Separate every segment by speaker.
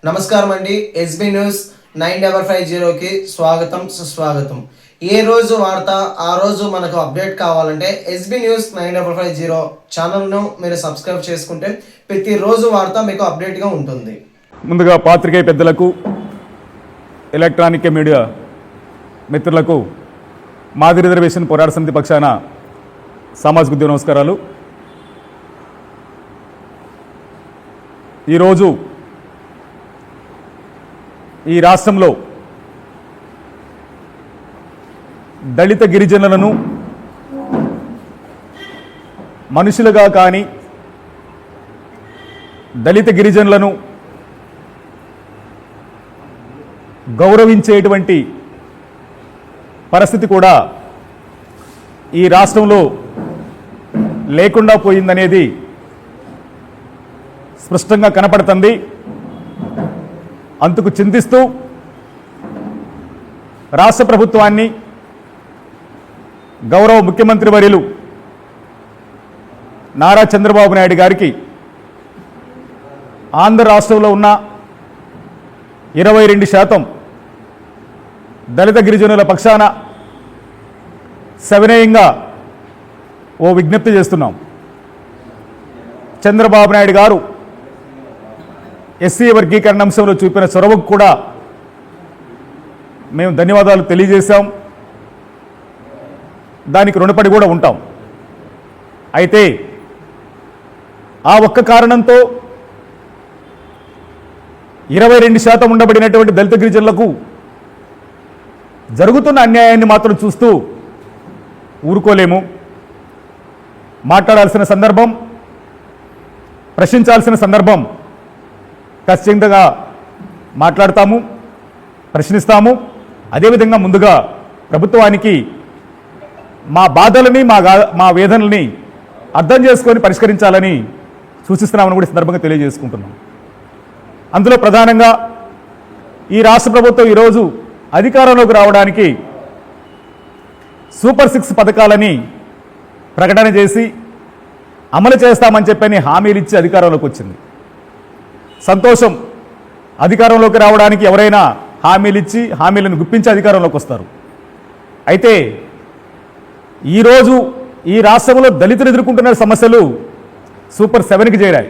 Speaker 1: నమస్కారం అండి. SB news 9550కి స్వాగతం సుస్వాగతం. ఏ రోజు వార్త ఆ రోజు మనకు అప్డేట్ కావాలంటే ఎస్బీ న్యూస్ 9550 ఛానల్ను మీరు సబ్స్క్రైబ్ చేసుకుంటే ప్రతిరోజు వార్త మీకు అప్డేట్గా ఉంటుంది.
Speaker 2: ముందుగా పాత్రికేయ పెద్దలకు, ఎలక్ట్రానిక్ మీడియా మిత్రులకు మాదిరి రిజర్వేషన్ పోరాట సమితి పక్షాన సామాజిక ఉద్యమ నమస్కారాలు. ఈరోజు ఈ రాష్ట్రంలో దళిత గిరిజనులను మనుషులుగా కానీ దళిత గిరిజనులను గౌరవించేటువంటి పరిస్థితి కూడా ఈ రాష్ట్రంలో లేకుండా పోయిందనేది స్పష్టంగా కనపడుతుంది. అందుకు చింతిస్తూ రాష్ట్ర ప్రభుత్వాన్ని, గౌరవ ముఖ్యమంత్రి వర్యులు నారా చంద్రబాబు నాయుడు గారికి ఆంధ్ర రాష్ట్రంలో ఉన్న 22% దళిత గిరిజనుల పక్షాన సవినయంగా ఓ విజ్ఞప్తి చేస్తున్నాం. చంద్రబాబు నాయుడు గారు ఎస్సీ వర్గీకరణ అంశంలో చూపిన చొరవకు కూడా మేము ధన్యవాదాలు తెలియజేశాం. దానికి రుణపడి కూడా ఉంటాం. అయితే ఆ ఒక్క కారణంతో 22% ఉండబడినటువంటి దళిత గిరిజనులకు జరుగుతున్న అన్యాయాన్ని మాత్రం చూస్తూ ఊరుకోలేము. మాట్లాడాల్సిన సందర్భం, ప్రశ్నించాల్సిన సందర్భం ఖచ్చితంగా మాట్లాడతాము, ప్రశ్నిస్తాము. అదేవిధంగా ముందుగా ప్రభుత్వానికి మా బాధలని, మా వేదనల్ని అర్థం చేసుకొని పరిష్కరించాలని సూచిస్తున్నామని కూడా సందర్భంగా తెలియజేసుకుంటున్నాం. అందులో ప్రధానంగా ఈ రాష్ట్ర ప్రభుత్వం ఈరోజు అధికారంలోకి రావడానికి సూపర్ 6 పథకాలని ప్రకటన చేసి అమలు చేస్తామని చెప్పని హామీలు ఇచ్చి అధికారంలోకి వచ్చింది. సంతోషం. అధికారంలోకి రావడానికి ఎవరైనా హామీలు ఇచ్చి హామీలను గుప్పించి అధికారంలోకి వస్తారు. అయితే ఈరోజు ఈ రాష్ట్రంలో దళితులు ఎదుర్కొంటున్న సమస్యలు సూపర్ 7కి చేరాయి.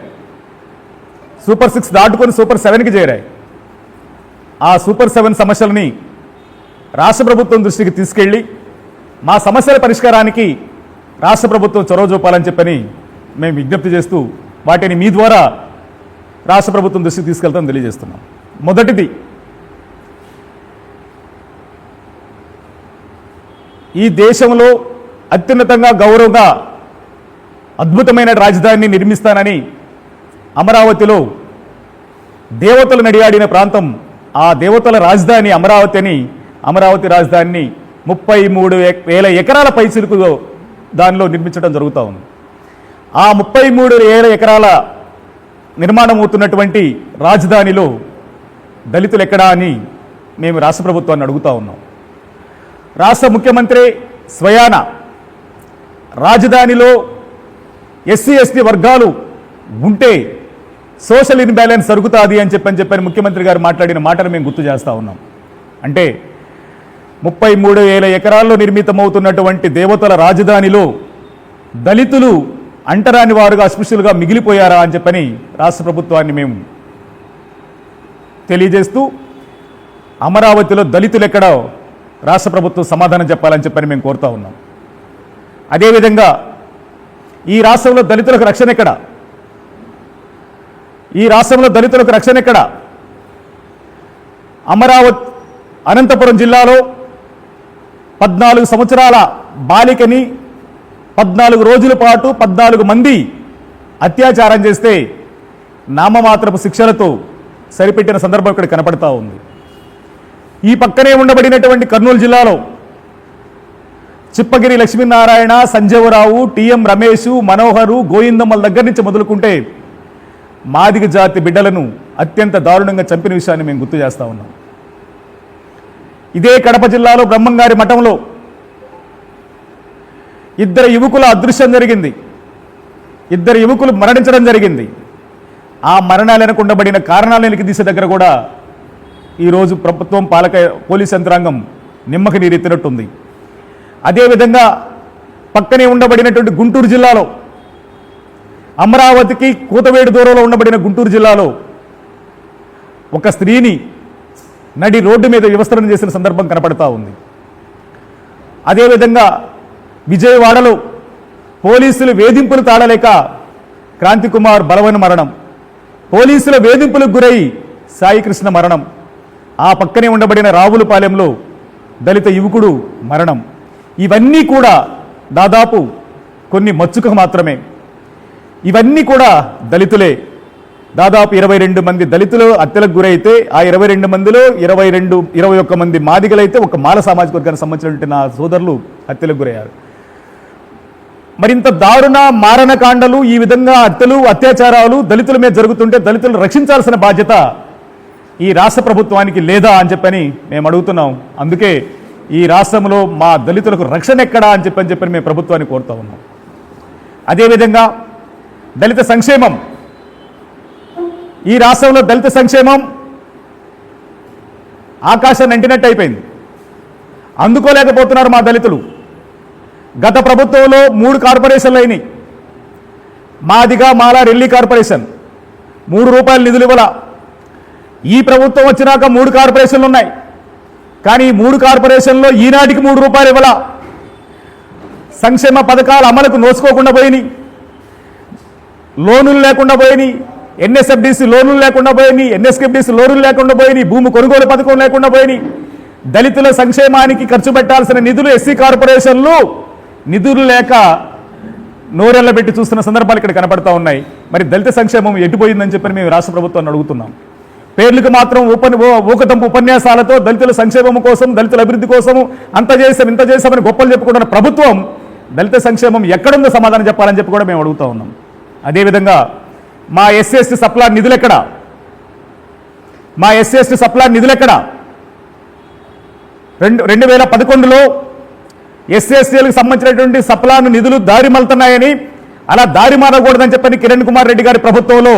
Speaker 2: సూపర్ 6 దాటుకొని సూపర్ 7కి చేరాయి. ఆ సూపర్ 7 సమస్యలని రాష్ట్ర ప్రభుత్వం దృష్టికి తీసుకెళ్ళి మా సమస్యల పరిష్కారానికి రాష్ట్ర ప్రభుత్వం చొరవ చూపాలని చెప్పని మేము విజ్ఞప్తి చేస్తూ వాటిని మీ ద్వారా రాష్ట్ర ప్రభుత్వం దృష్టికి తీసుకెళ్తామని తెలియజేస్తున్నాం. మొదటిది, ఈ దేశంలో అత్యున్నతంగా గౌరవంగా అద్భుతమైన రాజధానిని నిర్మిస్తానని అమరావతిలో దేవతలు నడియాడిన ప్రాంతం, ఆ దేవతల రాజధాని అమరావతి రాజధానిని 33,000 ఎకరాల పైచిలుకు దానిలో నిర్మించడం జరుగుతూ ఉంది. ఆ 33,000 ఎకరాల నిర్మాణం అవుతున్నటువంటి రాజధానిలో దళితులు ఎక్కడా అని మేము రాష్ట్ర ప్రభుత్వాన్ని అడుగుతూ ఉన్నాం. రాష్ట్ర ముఖ్యమంత్రి స్వయాన రాజధానిలో ఎస్సీ ఎస్టీ వర్గాలు ఉంటే సోషల్ ఇన్బ్యాలెన్స్ జరుగుతుంది అని చెప్పని ముఖ్యమంత్రి గారు మాట్లాడిన మాటను మేము గుర్తు చేస్తూ ఉన్నాం. అంటే 33,000 ఎకరాల్లో నిర్మితమవుతున్నటువంటి దేవతల రాజధానిలో దళితులు అంటరాని వారుగా, అస్పృశ్యులుగా మిగిలిపోయారా అని చెప్పని రాష్ట్ర ప్రభుత్వాన్ని మేము తెలియజేస్తూ, అమరావతిలో దళితులు ఎక్కడో రాష్ట్ర ప్రభుత్వం సమాధానం చెప్పాలని చెప్పని మేము కోరుతా ఉన్నాం. అదేవిధంగా ఈ రాష్ట్రంలో దళితులకు రక్షణ ఎక్కడ? ఈ రాష్ట్రంలో దళితులకు రక్షణ ఎక్కడ? అనంతపురం జిల్లాలో 14 సంవత్సరాల బాలికని 14 రోజుల పాటు 14 మంది అత్యాచారం చేస్తే నామమాత్రపు శిక్షలతో సరిపెట్టిన సందర్భం ఇక్కడ కనపడతా ఉంది. ఈ పక్కనే ఉండబడినటువంటి కర్నూలు జిల్లాలో చిప్పగిరి లక్ష్మీనారాయణ, సంజీవరావు, టిఎం రమేష్, మనోహరు, గోవిందమ్మల దగ్గర నుంచి మొదలుకుంటే మాదిగ జాతి బిడ్డలను అత్యంత దారుణంగా చంపిన విషయాన్ని మేము గుర్తు చేస్తూ ఉన్నాం. ఇదే కడప జిల్లాలో బ్రహ్మంగారి మఠంలో 2 యువకుల అదృశ్యం జరిగింది. 2 యువకులు మరణించడం జరిగింది. ఆ మరణాలు వెనక ఉండబడిన కారణాలను వెలికితీసే దగ్గర కూడా ఈరోజు ప్రభుత్వం పోలీస్ యంత్రాంగం నిమ్మకి నీరెత్తినట్టుంది. అదేవిధంగా పక్కనే ఉండబడినటువంటి గుంటూరు జిల్లాలో, అమరావతికి కూతవేడు దూరంలో ఉండబడిన గుంటూరు జిల్లాలో ఒక స్త్రీని నడి రోడ్డు మీద వివస్త్రం చేసిన సందర్భం కనపడతా ఉంది. అదేవిధంగా విజయవాడలో పోలీసులు వేధింపులు తాళలేక క్రాంతికుమార్ బలవన్ మరణం, పోలీసుల వేధింపులకు గురై సాయికృష్ణ మరణం, ఆ పక్కనే ఉండబడిన రావులపాలెంలో దళిత యువకుడు మరణం. ఇవన్నీ కూడా దాదాపు కొన్ని మచ్చుక మాత్రమే. ఇవన్నీ కూడా దళితులే. దాదాపు 22 మంది దళితులు హత్యలకు గురైతే ఆ 22 మందిలో 21 మంది మాదిగలైతే ఒక మాల సామాజిక వర్గానికి సంబంధించినటువంటి నా సోదరులు హత్యలకు గురయ్యారు. మరింత దారుణ మారణకాండలు, ఈ విధంగా హత్యలు అత్యాచారాలు దళితుల మీద జరుగుతుంటే దళితులను రక్షించాల్సిన బాధ్యత ఈ రాష్ట్ర ప్రభుత్వానికి లేదా అని చెప్పని మేము అడుగుతున్నాం. అందుకే ఈ రాష్ట్రంలో మా దళితులకు రక్షణ ఎక్కడా అని చెప్పని మేము ప్రభుత్వాన్ని కోరుతా ఉన్నాం. అదేవిధంగా దళిత సంక్షేమం, ఈ రాష్ట్రంలో దళిత సంక్షేమం ఆకాశాన్ని అంటినట్టు అయిపోయింది. అందుకోలేకపోతున్నారు మా దళితులు. గత ప్రభుత్వంలో 3 కార్పొరేషన్లు అయినాయి. మాదిగా మాల రెల్లి కార్పొరేషన్ ₹3 నిధులు ఇవ్వాల. ఈ ప్రభుత్వం వచ్చినాక 3 కార్పొరేషన్లు ఉన్నాయి. కానీ ఈ 3 కార్పొరేషన్లో ఈనాటికి ₹3 ఇవ్వాల. సంక్షేమ పథకాల అమలుకు నోచుకోకుండా పోయినాయి, లోనులు లేకుండా పోయినాయి, ఎన్ఎస్ఎఫ్డిసి లోనులు లేకుండా పోయినాయి, ఎన్ఎస్కెఫ్డిసి లోనులు లేకుండా పోయినాయి, భూమి కొనుగోలు పథకం లేకుండా పోయినాయి. దళితుల సంక్షేమానికి ఖర్చు పెట్టాల్సిన నిధులు ఎస్సీ కార్పొరేషన్లు నిధులు లేక నోరెళ్లబెట్టి చూస్తున్న సందర్భాలు ఇక్కడ కనపడతా ఉన్నాయి. మరి దళిత సంక్షేమం ఎటుపోయిందని చెప్పని మేము రాష్ట్ర ప్రభుత్వాన్ని అడుగుతున్నాం. పేర్లకు మాత్రం ఊకతంపు ఉపన్యాసాలతో దళితుల సంక్షేమం కోసం, దళితుల అభివృద్ధి కోసం అంత చేసాం ఇంత చేసామని గొప్పలు చెప్పుకుంటున్న ప్రభుత్వం దళిత సంక్షేమం ఎక్కడుందో సమాధానం చెప్పాలని చెప్పి కూడా మేము అడుగుతా ఉన్నాం. అదేవిధంగా మా ఎస్సీ ఎస్టీ సప్లాన్ నిధులు ఎక్కడ? మా ఎస్సీ ఎస్టీ సప్లాన్ నిధులు ఎక్కడ? 2011లో ఎస్సీ ఎస్టీలకు సంబంధించినటువంటి సప్లాన్ నిధులు దారి మళ్తున్నాయని, అలా దారి మారకూడదని చెప్పని కిరణ్ కుమార్ రెడ్డి గారి ప్రభుత్వంలో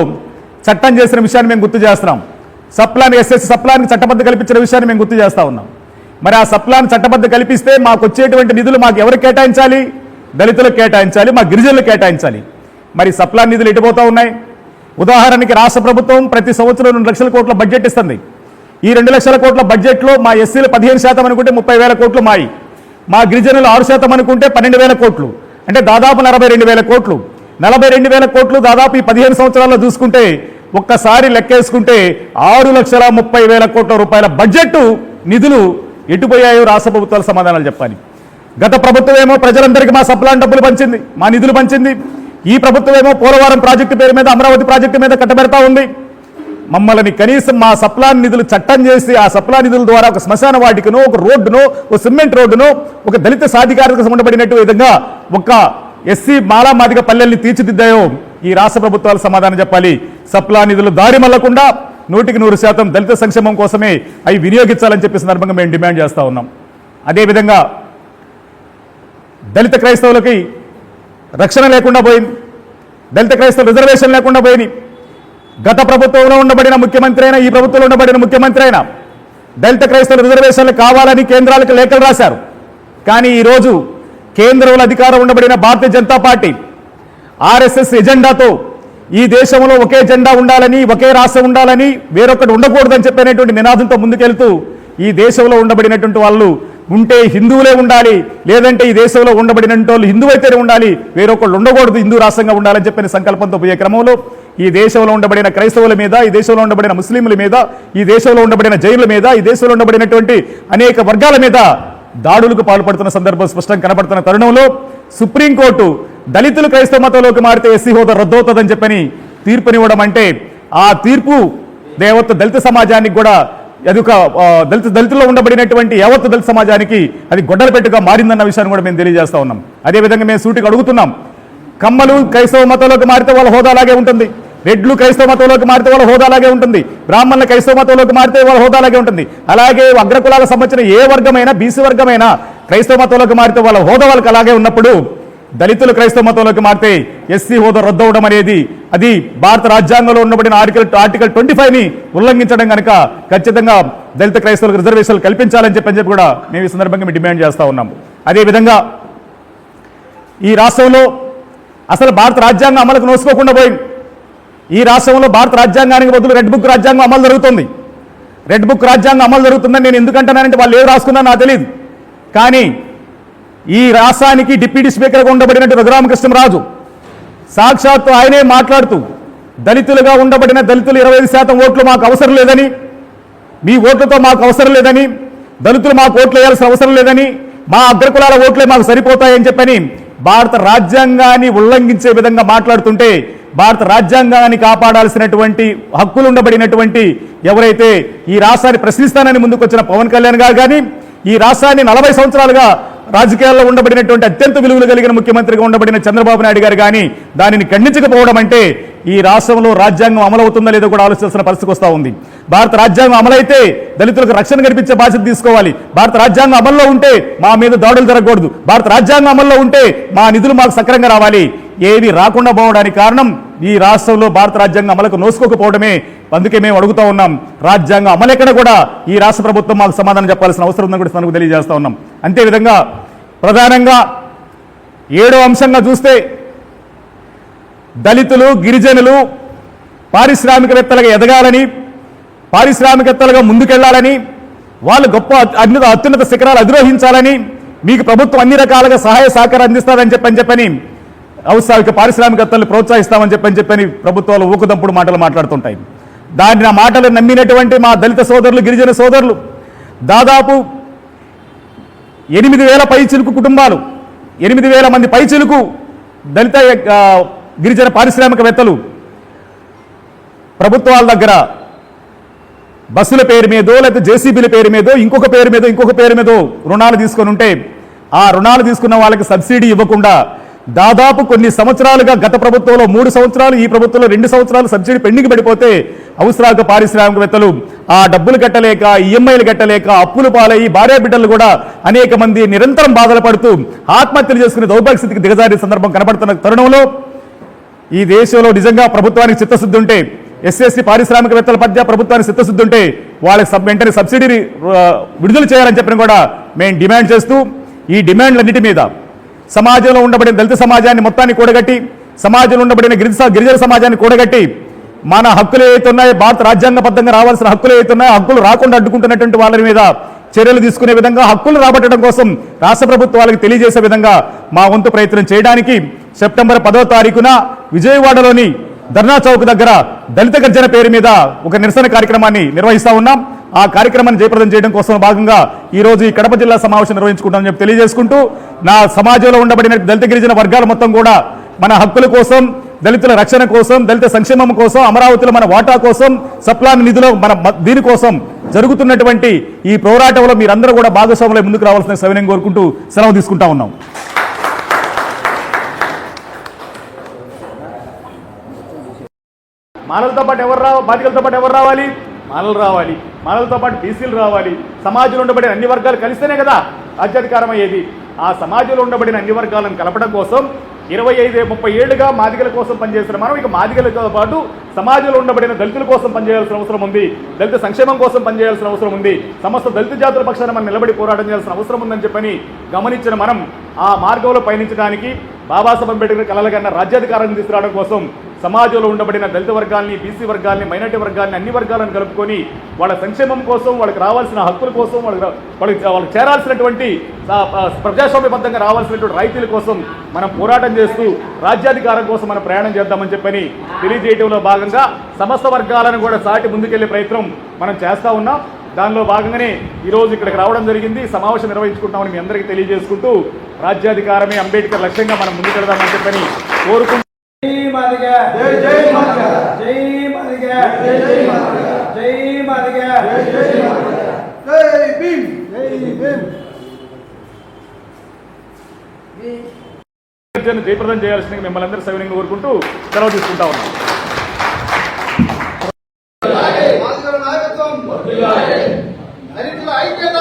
Speaker 2: చట్టం చేసిన విషయాన్ని మేము గుర్తు చేస్తున్నాం. సప్లాన్ ఎస్ఎస్సీ సప్లాన్కి చట్టబద్ధ కల్పించిన విషయాన్ని మేము గుర్తు చేస్తా ఉన్నాం. మరి ఆ సప్లాన్ చట్టబద్ధ కల్పిస్తే మాకు వచ్చేటువంటి నిధులు మాకు ఎవరు కేటాయించాలి? దళితులకు కేటాయించాలి, మా గిరిజనులకు కేటాయించాలి. మరి సప్లాన్ నిధులు ఎటుపోతా ఉన్నాయి? ఉదాహరణకి రాష్ట్ర ప్రభుత్వం ప్రతి సంవత్సరం 2 లక్షల కోట్ల బడ్జెట్ ఇస్తుంది. ఈ 2 లక్షల కోట్ల బడ్జెట్లో మా ఎస్సీలు 15% అనుకుంటే 30,000 కోట్లు మాయి, మా గిరిజనులు 6% అనుకుంటే 12,000 కోట్లు, అంటే దాదాపు 42,000 కోట్లు. 42,000 కోట్లు దాదాపు ఈ 15 సంవత్సరాల్లో చూసుకుంటే ఒక్కసారి లెక్కేసుకుంటే 6,30,000 కోట్ల రూపాయల బడ్జెట్ నిధులు ఎటుపోయాయో రాష్ట్ర ప్రభుత్వాలు సమాధానాలు చెప్పాలి. గత ప్రభుత్వం ఏమో ప్రజలందరికీ మా సప్లాన్ డబ్బులు పంచింది, మా నిధులు పంచింది. ఈ ప్రభుత్వం ఏమో పోలవరం ప్రాజెక్టు పేరు మీద, అమరావతి ప్రాజెక్టు మీద కట్టబెడతా ఉంది. మమ్మల్ని కనీసం మా సప్లాన్ నిధులు చట్టం చేసి ఆ సప్లాన్ నిధుల ద్వారా ఒక శ్మశాన వాటికనో, ఒక రోడ్డునో, ఒక సిమెంట్ రోడ్డునో, ఒక దళిత సాధికారతకు సంబంధపడినట్టు విధంగా ఒక ఎస్సీ మాలా మాదిగ పల్లెల్ని తీర్చిదిద్దాయో ఈ రాష్ట్ర ప్రభుత్వాలు సమాధానం చెప్పాలి. సప్లాన్ నిధులు దారి మళ్లకుండా 100% దళిత సంక్షేమం కోసమే అవి వినియోగించాలని చెప్పే సందర్భంగా మేము డిమాండ్ చేస్తా ఉన్నాం. అదేవిధంగా దళిత క్రైస్తవులకి రక్షణ లేకుండా పోయింది, దళిత క్రైస్తవ రిజర్వేషన్ లేకుండా పోయింది. గత ప్రభుత్వంలో ఉండబడిన ముఖ్యమంత్రి అయినా, ఈ ప్రభుత్వంలో ఉండబడిన ముఖ్యమంత్రి అయినా దళిత క్రైస్తవ రిజర్వేషన్లు కావాలని కేంద్రాలకు లేఖలు రాశారు. కానీ ఈరోజు కేంద్రంలో అధికారం ఉండబడిన భారతీయ జనతా పార్టీ ఆర్ఎస్ఎస్ ఎజెండాతో ఈ దేశంలో ఒకే జెండా ఉండాలని, ఒకే రాష్ట్రం ఉండాలని, వేరొకటి ఉండకూడదని చెప్పినటువంటి నినాదంతో ముందుకెళ్తూ ఈ దేశంలో ఉండబడినటువంటి వాళ్ళు ఉంటే హిందువులే ఉండాలి, లేదంటే ఈ దేశంలో ఉండబడినటువంటి వాళ్ళు హిందువైతేనే ఉండాలి, వేరొకళ్ళు ఉండకూడదు, హిందూ రాష్ట్రంగా ఉండాలని చెప్పిన సంకల్పంతో పోయే క్రమంలో ఈ దేశంలో ఉండబడిన క్రైస్తవుల మీద, ఈ దేశంలో ఉండబడిన ముస్లింల మీద, ఈ దేశంలో ఉండబడిన జైనుల మీద, ఈ దేశంలో ఉండబడినటువంటి అనేక వర్గాల మీద దాడులకు పాల్పడుతున్న సందర్భం స్పష్టంగా కనబడుతున్న తరుణంలో సుప్రీంకోర్టు దళితులు క్రైస్తవ మతంలోకి మారితే ఎస్సీ హోదా రద్దవుతుందని చెప్పని తీర్పునివ్వడం అంటే ఆ తీర్పు యావత్ దళిత సమాజానికి కూడా అది ఒక దళితుల్లో ఉండబడినటువంటి యావత్ దళిత సమాజానికి అది గొడ్డల పెట్టుగా మారిందన్న విషయాన్ని కూడా మేము తెలియజేస్తా ఉన్నాం. అదేవిధంగా మేము సూటిగా అడుగుతున్నాం, కమ్మలు క్రైస్తవ మతంలోకి మారితే వాళ్ళ హోదా అలాగే ఉంటుంది, రెడ్లు క్రైస్తవ మతంలోకి మారితే వాళ్ళ హోదా అలాగే ఉంటుంది, బ్రాహ్మణుల క్రైస్తవ మతంలోకి మారితే వాళ్ళ హోదా అలాగే ఉంటుంది. అలాగే అగ్రకులాలకు సంబంధించిన ఏ వర్గమైనా, బీసీ వర్గమైనా క్రైస్తవ మతంలోకి మారితే వాళ్ళ హోదా వాళ్ళకి అలాగే ఉన్నప్పుడు దళితులు క్రైస్తవ మతంలోకి మారితే ఎస్సీ హోదా రద్దవడం అనేది అది భారత రాజ్యాంగంలో ఉండబడిన ఆర్టికల్ 25ని ఉల్లంఘించడం కనుక ఖచ్చితంగా దళిత క్రైస్తవులకు రిజర్వేషన్లు కల్పించాలని చెప్పి కూడా మేము ఈ సందర్భంగా మేము డిమాండ్ చేస్తూ ఉన్నాము. అదేవిధంగా ఈ రాష్ట్రంలో అసలు భారత రాజ్యాంగం అమలుకు నోసుకోకుండా పోయింది. ఈ రాష్ట్రంలో భారత రాజ్యాంగానికి బదులు రెడ్ బుక్ రాజ్యాంగం అమలు జరుగుతుంది. రెడ్ బుక్ రాజ్యాంగం అమలు జరుగుతుందని నేను ఎందుకంటున్నానంటే వాళ్ళు ఏం రాసుకున్నా నాకు తెలియదు. కానీ ఈ రాష్ట్రానికి డిప్యూటీ స్పీకర్గా ఉండబడినట్టు రఘురామకృష్ణరాజు సాక్షాత్తు ఆయనే మాట్లాడుతూ దళితులుగా ఉండబడిన దళితులు 25% ఓట్లు మాకు అవసరం లేదని, మీ ఓట్లతో మాకు అవసరం లేదని, దళితులు మాకు ఓట్లు వేయాల్సిన అవసరం లేదని, మా అగ్రకులాల ఓట్లే మాకు సరిపోతాయని చెప్పని భారత రాజ్యాంగాన్ని ఉల్లంఘించే విధంగా మాట్లాడుతుంటే భారత రాజ్యాంగాన్ని కాపాడాల్సినటువంటి హక్కులు ఉండబడినటువంటి ఎవరైతే ఈ రాష్ట్రాన్ని ప్రశ్నిస్తానని ముందుకు వచ్చిన పవన్ కళ్యాణ్ గారు కానీ, ఈ రాష్ట్రాన్ని 40 సంవత్సరాలుగా రాజకీయాల్లో ఉండబడినటువంటి అత్యంత విలువలు కలిగిన ముఖ్యమంత్రిగా ఉండబడిన చంద్రబాబు నాయుడు గారు కానీ దానిని ఖండించకపోవడం అంటే ఈ రాష్ట్రంలో రాజ్యాంగం అమలవుతుందా లేదో కూడా ఆలోచించాల్సిన పరిస్థితి వస్తూ ఉంది. భారత రాజ్యాంగం అమలైతే దళితులకు రక్షణ కల్పించే బాధ్యత తీసుకోవాలి. భారత రాజ్యాంగం అమల్లో ఉంటే మా మీద దాడులు జరగకూడదు. భారత రాజ్యాంగం అమల్లో ఉంటే మా నిధులు మాకు సక్రంగా రావాలి. ఏవి రాకుండా పోవడానికి కారణం ఈ రాష్ట్రంలో భారత రాజ్యాంగం అమలుకు నోసుకోకపోవడమే. అందుకే మేము అడుగుతా ఉన్నాం, రాజ్యాంగం అమలెక్కడ కూడా ఈ రాష్ట్ర ప్రభుత్వం మాకు సమాధానం చెప్పాల్సిన అవసరం ఉందని కూడా మనకు తెలియజేస్తా ఉన్నాం. అంతేవిధంగా ప్రధానంగా 7వ అంశంగా చూస్తే దళితులు గిరిజనులు పారిశ్రామికవేత్తలుగా ఎదగాలని, పారిశ్రామికవేత్తలుగా ముందుకెళ్లాలని, వాళ్ళు గొప్ప అత్యున్నత శిఖరాలు అధిరోహించాలని మీకు ప్రభుత్వం అన్ని రకాలుగా సహాయ సహకారం అందిస్తారని చెప్పని ఔత్సాహిక పారిశ్రామికవేత్తలను ప్రోత్సహిస్తామని చెప్పని ప్రభుత్వాలు ఊకుదంపుడు మాటలు మాట్లాడుతుంటాయి. దాన్ని ఆ మాటలు నమ్మినటువంటి మా దళిత సోదరులు గిరిజన సోదరులు దాదాపు 8,000 పైచిలుకు కుటుంబాలు, 8,000 మంది పైచిలుకు దళిత గిరిజన పారిశ్రామికవేత్తలు ప్రభుత్వాల దగ్గర బస్సుల పేరు మీదో లేకపోతే జేసీబీల పేరు మీదో ఇంకొక పేరు మీదో రుణాలు తీసుకొని ఉంటే ఆ రుణాలు తీసుకున్న వాళ్ళకి సబ్సిడీ ఇవ్వకుండా దాదాపు కొన్ని సంవత్సరాలుగా గత ప్రభుత్వంలో 3 సంవత్సరాలు, ఈ ప్రభుత్వంలో 2 సంవత్సరాలు సబ్సిడీ పెండింగ్ పడిపోతే ఔత్సాహిక పారిశ్రామికవేత్తలు ఆ డబ్బులు కట్టలేక, ఈఎంఐలు కట్టలేక అప్పులు పాలయ్యి భార్య బిడ్డలు కూడా అనేక మంది నిరంతరం బాధలు పడుతూ ఆత్మహత్యలు చేసుకునే దౌర్భాగ్య స్థితికి దిగజారే సందర్భం కనబడుతున్న తరుణంలో ఈ దేశంలో నిజంగా ప్రభుత్వానికి చిత్తశుద్ధి ఉంటే, ఎస్సీ పారిశ్రామికవేత్తల మధ్య ప్రభుత్వానికి చిత్తశుద్ధి ఉంటే వాళ్ళకి వెంటనే సబ్సిడీ విడుదల చేయాలని చెప్పిన కూడా మేము డిమాండ్ చేస్తూ ఈ డిమాండ్లన్నిటి మీద సమాజంలో ఉండబడిన దళిత సమాజాన్ని మొత్తాన్ని కూడగట్టి, సమాజంలో ఉండబడిన గిరిజన సమాజాన్ని కూడగట్టి మన హక్కులు ఏవైతున్నాయో భారత రాజ్యాంగబద్ధంగా రావాల్సిన హక్కులు ఏవైతున్నాయో హక్కులు రాకుండా అడ్డుకుంటున్నటువంటి వాళ్ళ మీద చర్యలు తీసుకునే విధంగా, హక్కులు రాబట్టడం కోసం రాష్ట్ర ప్రభుత్వాలకు తెలియజేసే విధంగా మా వంతు ప్రయత్నం చేయడానికి సెప్టెంబర్ 10వ తారీఖున విజయవాడలోని ధర్నా చౌక్ దగ్గర దళిత గర్జన పేరు మీద ఒక నిరసన కార్యక్రమాన్ని నిర్వహిస్తా ఉన్నాం. ఆ కార్యక్రమాన్ని జయప్రదం చేయడం కోసం భాగంగా ఈ రోజు ఈ కడప జిల్లా సమావేశం నిర్వహించుకుంటామని చెప్పి తెలియజేసుకుంటూ, నా సమాజంలో ఉండబడిన దళిత గిరిజన వర్గాల మొత్తం కూడా మన హక్కుల కోసం, దళితుల రక్షణ కోసం, దళిత సంక్షేమం కోసం, అమరావతిలో మన వాటా కోసం, సప్లాన్ నిధిలో మన దీనికోసం జరుగుతున్నటువంటి ఈ పోరాటంలో మీరందరూ కూడా భాగస్వాములై ముందుకు రావాల్సిన సవినయం కోరుకుంటూ సెలవు తీసుకుంటా ఉన్నాం. మానవులతో పాటు బాధ్యతలతో పాటు ఎవరు రావాలి? మానవులు రావాలి. మానవులతో పాటు బీసీలు రావాలి. సమాజంలో ఉండబడిన అన్ని వర్గాలు కలిస్తేనే కదా రాజ్యాధికారం అయ్యేది. ఆ సమాజంలో ఉండబడిన అన్ని వర్గాలను కలపడం కోసం 25-30 ఏళ్లుగా మాదిగల కోసం పనిచేసిన మనం ఇక మాదిగలతో పాటు సమాజంలో ఉండబడిన దళితుల కోసం పనిచేయాల్సిన అవసరం ఉంది. దళిత సంక్షేమం కోసం పనిచేయాల్సిన అవసరం ఉంది. సమస్త దళిత జాతుల పక్షాన మనం నిలబడి పోరాటం చేయాల్సిన అవసరం ఉందని చెప్పని గమనించిన మనం ఆ మార్గంలో పయనించడానికి బాబాసాహెబ్ అంబేద్కర్ కలలుగన్న రాజ్యాధికారాన్ని తీసుకురావడం కోసం సమాజంలో ఉండబడిన దళిత వర్గాల్ని, బీసీ వర్గాల్ని, మైనార్టీ వర్గాల్ని, అన్ని వర్గాలను కలుపుకొని వాళ్ళ సంక్షేమం కోసం, వాళ్ళకి రావాల్సిన హక్కుల కోసం, వాళ్ళకి చేరాల్సినటువంటి ప్రజాస్వామ్యబద్ధంగా రావాల్సినటువంటి రైతుల కోసం మనం పోరాటం చేస్తూ రాజ్యాధికారం కోసం మనం ప్రయాణం చేద్దామని చెప్పని తెలియజేయడంలో భాగంగా సమస్త వర్గాలను కూడా సాటి ముందుకెళ్లే ప్రయత్నం మనం చేస్తూ ఉన్నాం. దానిలో భాగంగానే ఈరోజు ఇక్కడికి రావడం జరిగింది. సమావేశం నిర్వహించుకుంటామని మీ అందరికీ తెలియజేసుకుంటూ రాజ్యాధికారమే అంబేద్కర్ లక్ష్యంగా మనం ముందుకెళ్దామని చెప్పని కోరుకుంటూ జయప్రదం చేయాల్సిన మిమ్మల్ని అందరూ సవినయంగా కోరుకుంటూ సెలవు తీసుకుంటా ఉన్నాం.
Speaker 3: దళితుల ఐక్యత